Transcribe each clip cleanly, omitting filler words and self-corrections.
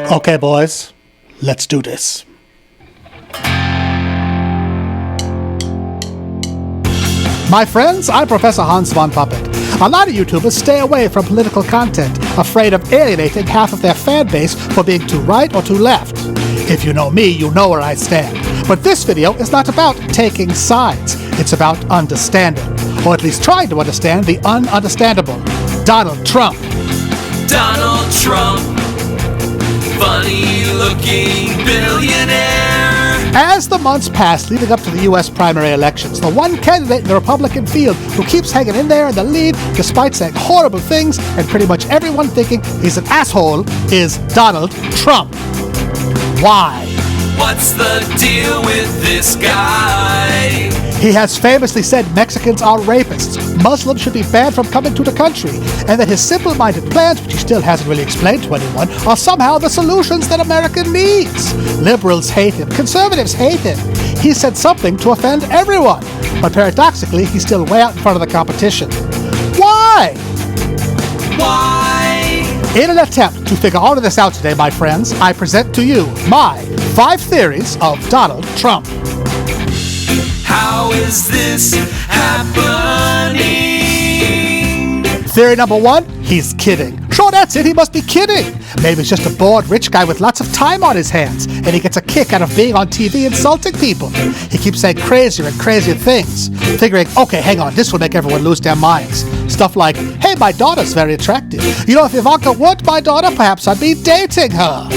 Okay, boys, let's do this. My friends, I'm Professor Hans von Puppet. A lot of YouTubers stay away from political content, afraid of alienating half of their fan base for being too right or too left. If you know me, you know where I stand. But this video is not about taking sides. It's about understanding, or at least trying to understand the ununderstandable. Donald Trump. Donald Trump, funny-looking billionaire. As the months pass leading up to the U.S. primary elections, the one candidate in the Republican field who keeps hanging in there in the lead despite saying horrible things and pretty much everyone thinking he's an asshole is Donald Trump. Why? What's the deal with this guy? He has famously said Mexicans are rapists, Muslims should be banned from coming to the country, and that his simple-minded plans, which he still hasn't really explained to anyone, are somehow the solutions that America needs. Liberals hate him. Conservatives hate him. He said something to offend everyone, but paradoxically, he's still way out in front of the competition. Why? Why? In an attempt to figure all of this out today, my friends, I present to you my 5 theories of Donald Trump. How is this happening? Theory number 1, he's kidding. Sure, that's it, he must be kidding. Maybe he's just a bored rich guy with lots of time on his hands, and he gets a kick out of being on TV insulting people. He keeps saying crazier and crazier things, figuring, okay, hang on, this will make everyone lose their minds. Stuff like, hey, my daughter's very attractive. You know, if Ivanka weren't my daughter, perhaps I'd be dating her.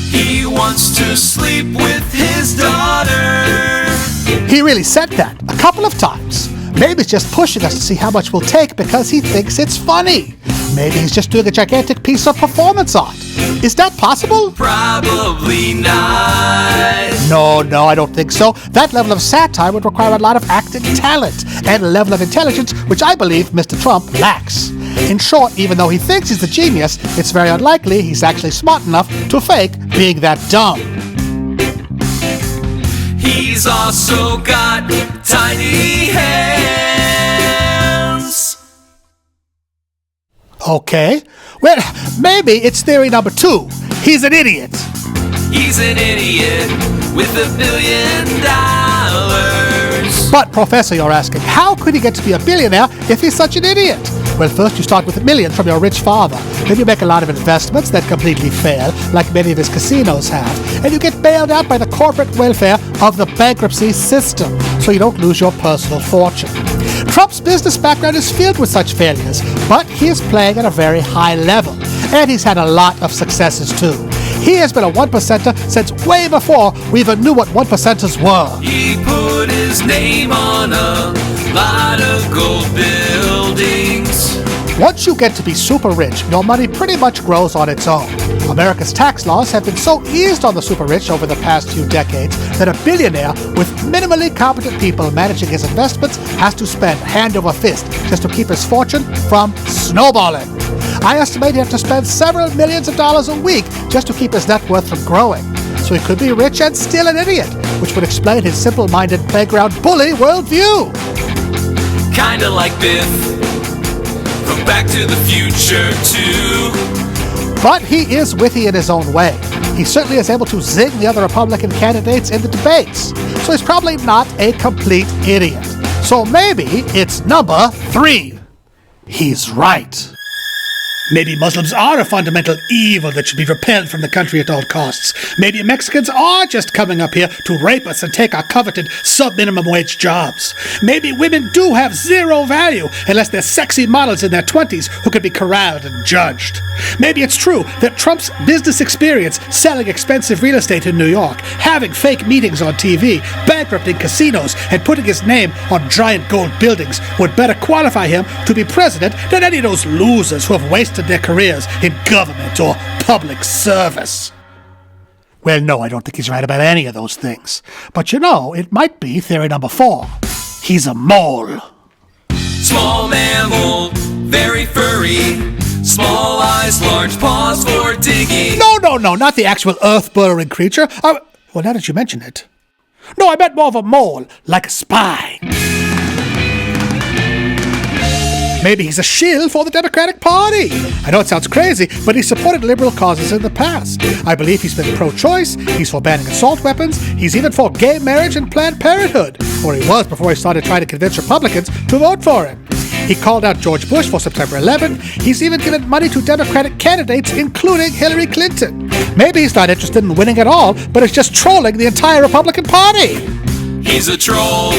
He wants to sleep with his daughter. He really said that a couple of times. Maybe he's just pushing us to see how much we'll take because he thinks it's funny. Maybe he's just doing a gigantic piece of performance art. Is that possible? Probably not. No, I don't think so. That level of satire would require a lot of acting talent and a level of intelligence which I believe Mr. Trump lacks. In short, even though he thinks he's a genius, it's very unlikely he's actually smart enough to fake being that dumb. He's also got tiny hands. Okay, well, maybe it's theory number 2. He's an idiot. He's an idiot with $1 billion. But, Professor, you're asking, how could he get to be a billionaire if he's such an idiot? Well, first you start with $1 million from your rich father. Then you make a lot of investments that completely fail, like many of his casinos have. And you get bailed out by the corporate welfare of the bankruptcy system, so you don't lose your personal fortune. Trump's business background is filled with such failures, but he is playing at a very high level. And he's had a lot of successes, too. He has been a 1%er since way before we even knew what 1%ers were. He put his name on a lot of gold buildings. Once you get to be super rich, your money pretty much grows on its own. America's tax laws have been so eased on the super rich over the past few decades that a billionaire with minimally competent people managing his investments has to spend hand over fist just to keep his fortune from snowballing. I estimate he'd have to spend several millions of dollars a week just to keep his net worth from growing. So he could be rich and still an idiot, which would explain his simple-minded playground bully worldview. Kinda like Biff from Back to the Future 2. But he is witty in his own way. He certainly is able to zing the other Republican candidates in the debates. So he's probably not a complete idiot. So maybe it's number 3. He's right. Maybe Muslims are a fundamental evil that should be repelled from the country at all costs. Maybe Mexicans are just coming up here to rape us and take our coveted sub-minimum wage jobs. Maybe women do have zero value unless they're sexy models in their 20s who can be corralled and judged. Maybe it's true that Trump's business experience selling expensive real estate in New York, having fake meetings on TV, bankrupting casinos, and putting his name on giant gold buildings would better qualify him to be president than any of those losers who have wasted their careers in government or public service. Well, no, I don't think he's right about any of those things. But you know, it might be theory number 4. He's a mole. Small mammal, very furry. Small eyes, large paws for digging. No, not the actual earth-burrowing creature. Well, now that you mention it. No, I meant more of a mole, like a spy. Maybe he's a shill for the Democratic Party. I know it sounds crazy, but he's supported liberal causes in the past. I believe he's been pro-choice, he's for banning assault weapons, he's even for gay marriage and Planned Parenthood. Or he was before he started trying to convince Republicans to vote for him. He called out George Bush for September 11th. He's even given money to Democratic candidates, including Hillary Clinton. Maybe he's not interested in winning at all, but is just trolling the entire Republican Party. He's a troll.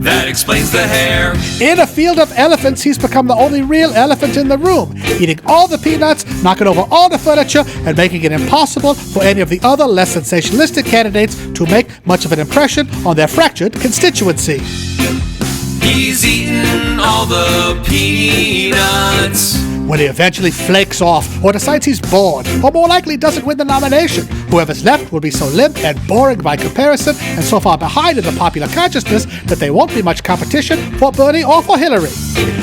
That explains the hair. In a field of elephants, he's become the only real elephant in the room, eating all the peanuts, knocking over all the furniture, and making it impossible for any of the other less sensationalistic candidates to make much of an impression on their fractured constituency. He's eaten all the peanuts. When he eventually flakes off, or decides he's bored, or more likely doesn't win the nomination, whoever's left will be so limp and boring by comparison, and so far behind in the popular consciousness that there won't be much competition for Bernie or for Hillary.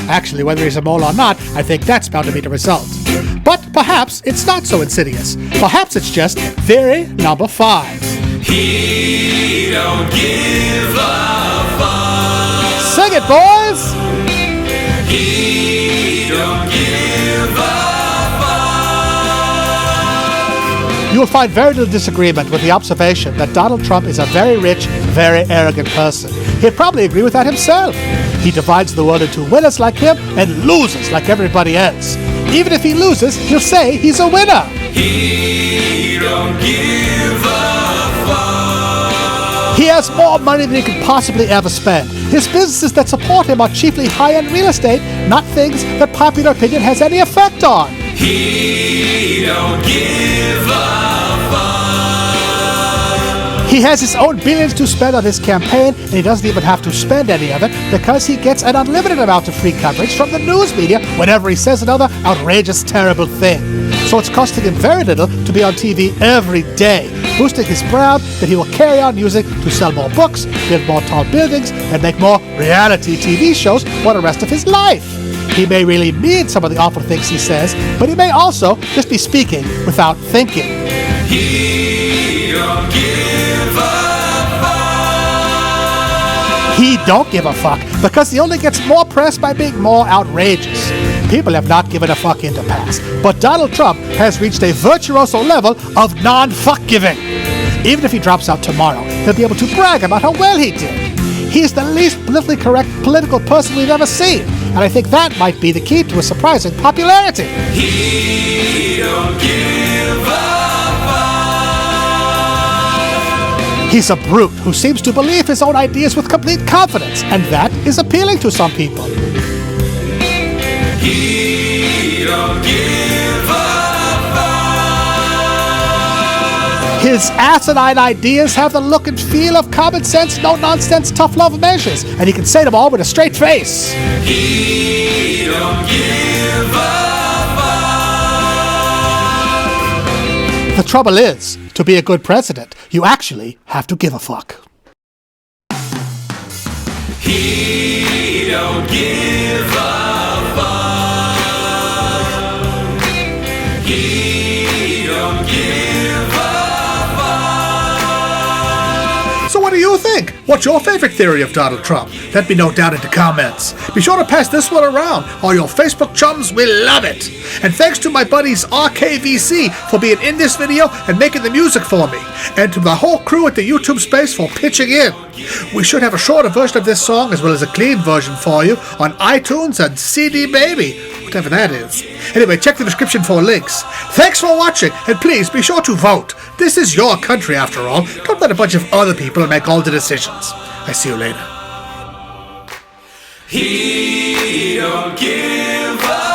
Actually, whether he's a mole or not, I think that's bound to be the result. But perhaps it's not so insidious. Perhaps it's just theory number 5. He don't give a fuck. Sing it, boys! He don't give a fuck. You will find very little disagreement with the observation that Donald Trump is a very rich, very arrogant person. He'd probably agree with that himself. He divides the world into winners like him and losers like everybody else. Even if he loses, he'll say he's a winner. He don't give a fuck. He has more money than he could possibly ever spend. His businesses that support him are chiefly high-end real estate, not things that popular opinion has any effect on. He don't give a fuck. He has his own billions to spend on his campaign, and he doesn't even have to spend any of it because he gets an unlimited amount of free coverage from the news media whenever he says another outrageous, terrible thing. So it's costing him very little to be on TV every day, boosting his brand that he will carry on using to sell more books, build more tall buildings, and make more reality TV shows for the rest of his life. He may really mean some of the awful things he says, but he may also just be speaking without thinking. He don't give a fuck. He don't give a fuck because he only gets more press by being more outrageous. People have not given a fuck in the past, but Donald Trump has reached a virtuoso level of non-fuck giving. Even if he drops out tomorrow, he'll be able to brag about how well he did. He's the least politically correct political person we've ever seen, and I think that might be the key to his surprising popularity. He don't give a fuck. He's a brute who seems to believe his own ideas with complete confidence, and that is appealing to some people. He don't give a fuck. His asinine ideas have the look and feel of common sense, no-nonsense, tough love measures, and he can say them all with a straight face. He don't give a fuck. The trouble is, to be a good president, you actually have to give a fuck. He don't give a fuck. He don't give a fuck. So what do you think? What's your favorite theory of Donald Trump? Let me know down in the comments. Be sure to pass this one around. All your Facebook chums will love it. And thanks to my buddies RKVC for being in this video and making the music for me. And to the whole crew at the YouTube space for pitching in. We should have a shorter version of this song as well as a clean version for you on iTunes and CD Baby, whatever that is. Anyway, check the description for links. Thanks for watching, and please be sure to vote. This is your country after all. Don't let a bunch of other people make all the decisions. I see you later. He don't give a